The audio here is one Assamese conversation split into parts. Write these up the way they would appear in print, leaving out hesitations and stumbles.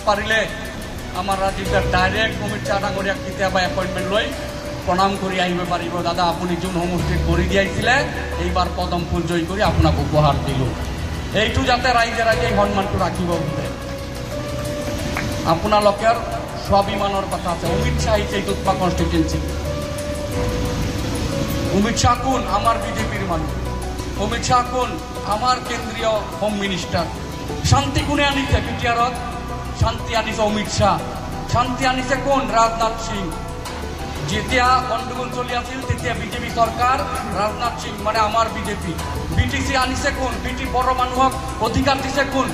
পাৰিলে আমাৰ ৰাজ্যেৰ ডাইৰেক্ট অমিত শাহ ডাঙৰিয়া কেতিয়াবা এপইন্টমেন্ট লৈ প্ৰণাম কৰি আহিব পাৰিব। দাদা আপুনি যোন সমষ্টিত কৰি দিয়াইছিলে এইবাৰ পদম ফুল জয় কৰি আপোনাক উপহাৰ দিলোঁ। এইটো যাতে ৰাইজে ৰাইজে সন্মানটো ৰাখিব বোলে। আপোনালোকৰ স্বাভিমানৰ কথা আছে। অমিত শাহ আহিছে এই দুধপা কনষ্টিটুৱেঞ্চি। অমিত শাহ কোন? আমার বিজেপির মানুষ। অমিত শাহ কোন? আমার কেন্দ্রীয় হোম মিনিস্টার। শান্তি কোনে আনিছে? বিটিআরত শান্তি আনিছে অমিত শাহ। শান্তি আনিছে কোন? রাজনাথ সিং। যেতিয়া গণ্ডগোল চলি আছিল তেতিয়া বিজেপি সরকার রাজনাথ সিং মানে আমার বিজেপি। বিটিসি আনিছে কোন? বিটি বড় মানুহক অধিকার দিছে কোন?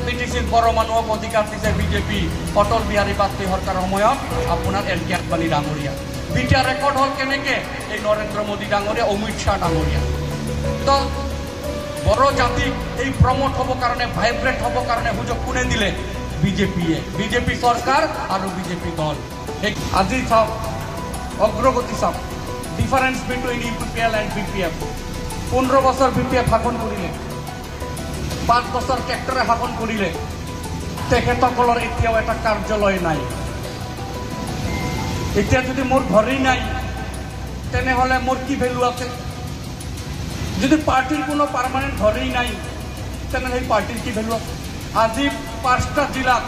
বিটিসির বড় মানুহক অধিকার দিছে বিজেপি। অটল বিহারী বাজপেয়ী সরকার সময়ত আপনার এল কে আদবানী ডাঙরিয়া। বিটিআর রেকর্ড হল কেনেকে? এই নরেন্দ্র মোদী ডাঙরিয়া, অমিত শাহ ডাঙরিয়া। তো বড় জাতিক এই প্রমোট হব কারণে, ভাইব্রেট হব কারণে সুযোগ কোনে দিলে? বিজেপিয়ে। বিজেপি সরকার আর বিজেপি দল। আজি চাওক অগ্রগতি চাওক, difference between UPPL and BPF. 15 বছর বিপিএফ শাসন করিলে, 5 বছর ট্ৰেক্টৰে শাসন কৰিলে, তেখেতসকলৰ এতিয়াও এটা কার্যালয় নাই। এতিয়া যদি মোর ঘরেই নাই তেনেহলে মোর কি ভ্যালু আছে? যদি পার্টির কোনো পার্মানেন্ট ঘরেই নাই তেনেহলে এই পার্টির কি ভ্যালু আছে? আজি 5টা জিলাত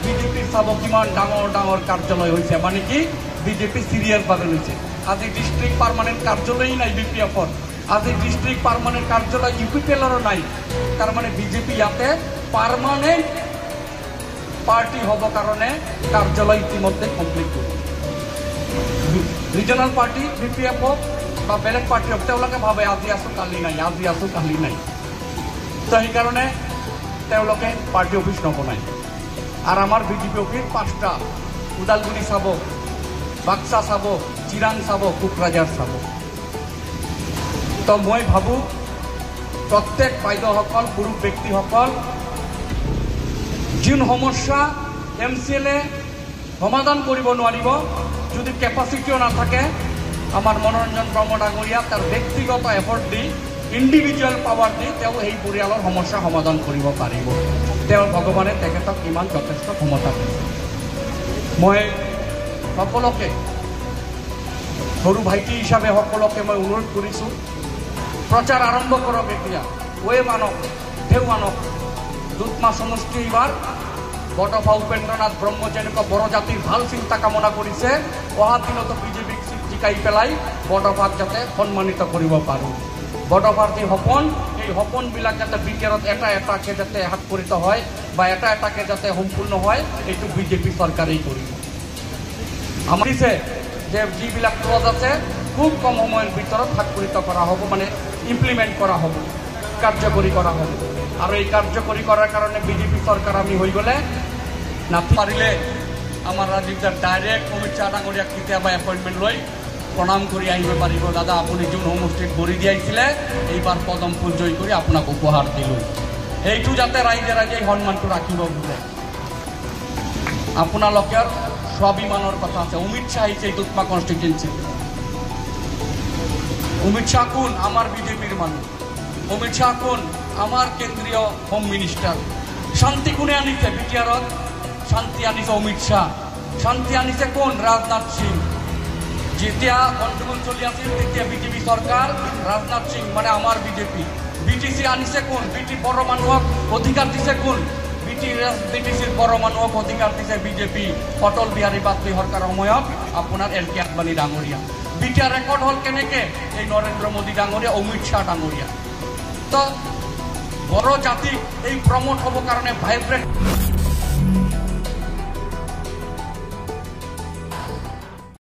বিজেপির চাব কিমান ডাঙর ডাঙর কার্যালয় হয়েছে, মানে কি বিজেপি সিরিয়াস ভাবে লৈছে। আজি ডিস্ট্রিক্ট পার্মানেন্ট কার্যালয়ই নাই বিপিএফর। আজি ডিস্ট্রিক্ট পার্মানেন্ট কার্যালয় ইউপিপিএলরও নাই। তার মানে বিজেপি ইয়াতে পার্মানেন্ট পার্টি হব কারণে কার্যালয় ইতিমধ্যে কমপ্লিট করবে। রিজনাল পার্টি বিপিএফ হোক বা বেলেগ পার্টি হোক তেওঁলোকে ভাবে আজি আছো কালি নাই, আজি আছো কালি নাই। তো সেই কারণে তেওঁলোকে পার্টি অফিস নবনায়। আর আমার বিজেপি অফিস 5টা, ওদালগুৰি চাব, বাক্সা চাব, চিৰাং চাব, কোকৰাঝাৰ চাব। তো মই ভাবো প্ৰত্যেক বাইদেউসকল, পুৰুষ ব্যক্তিসকল, যোন সমস্যা এমচিএলে সমাধান কৰিব নোৱাৰিব, যদি ক্যাপাসিটিও না থাকে, আমাৰ মনোৰঞ্জন ব্ৰহ্ম ডাঙৰিয়া তাৰ ব্যক্তিগত এফৰ্ট দি, ইন্ডিভিজুয়াল পাওয়াৰ দি সেই পৰিয়ালৰ সমস্যা সমাধান কৰিব পাৰিব। ভগৱানে তেখেতক ইমান যথেষ্ট ক্ষমতা দিছে। মই সকলোকে, সৰু ভাইটি হিচাপে সকলোকে মই অনুৰোধ কৰিছোঁ, প্ৰচাৰ আৰম্ভ কৰক। এতিয়া ওয়ে মানক, ঢেউ আনক। দুধমা সমষ্টি এইবাৰ বটফা উপেন্দ্ৰনাথ ব্ৰহ্ম যেনেকুৱা বড় জাতিৰ ভাল চিন্তা কামনা কৰিছে, অহা দিনতো বিজেপিক জিকাই পেলাই বটফাক যাতে সন্মানিত কৰিব পাৰোঁ। বটফাৰ যে সপোন, এই সপোনবিলাক যাতে বিটিআৰত এটা এটাকে যাতে সাক্ষৰিত হয় বা এটা এটাকে যাতে সম্পূৰ্ণ হয়, এইটো বিজেপি চৰকাৰেই কৰিব। আমাৰ দিছে যে যিবিলাক ক্লজ আছে খুব কম সময়ৰ ভিতৰত সাক্ষৰিত কৰা হ'ব, মানে ইমপ্লিমেন্ট করা হ'ব, কার্যকরী করা হবে। আর এই কার্যকরী করার কারণে বিজেপি সরকার আমি হয়ে গেলে না পারিলে আমার রাজ্যের ডাইরেক্ট অমিত শাহ ডাঙরিয়া কেতিয়াবা এপইন্টমেন্ট লৈ প্ৰণাম কৰি আহিব পাৰিব। দাদা আপুনি যোন সমষ্টিত ভৰি দিয়াইছিলে এইবাৰ পদম ফুল জয় কৰি আপোনাক উপহাৰ দিলোঁ। এইটো যাতে ৰাইজে ৰাইজে সন্মানটো ৰাখিব বোলে। আপোনালোকৰ স্বাভিমানৰ কথা আছে। অমিত শাহ আহিছে এই দুধপা কনষ্টিটুৱেঞ্চি। অমিত শাহ কোন? আমার বিজেপির মানুষ। অমিত শাহ কোন? আমার কেন্দ্রীয় হোম মিনিস্টার। শান্তি কোনে আনিছে? বিটিআরত শান্তি আনিছে অমিত শাহ। শান্তি আনিছে কোন? রাজনাথ সিং। যেতিয়া গণ্ডগোল চলি আছিল তেতিয়া বিজেপি সরকার রাজনাথ সিং মানে আমার বিজেপি। বিটিসি আনিছে কোন? বিটি বড় মানুহক অধিকার দিছে কোন? বিটিসির বড় মানুহক অধিকার দিছে বিজেপি। অটল বিহারী বাজপেয়ী সরকার সময়ত আপনার এল কে আদবানী ডাঙরিয়া। বিটিআর রেকর্ড হল কেনেকে? এই নরেন্দ্র মোদী ডাঙরিয়া, অমিত শাহ ডাঙরিয়া। তো বড় জাতিক এই প্রমোট হব কারণে ভাইব্রেট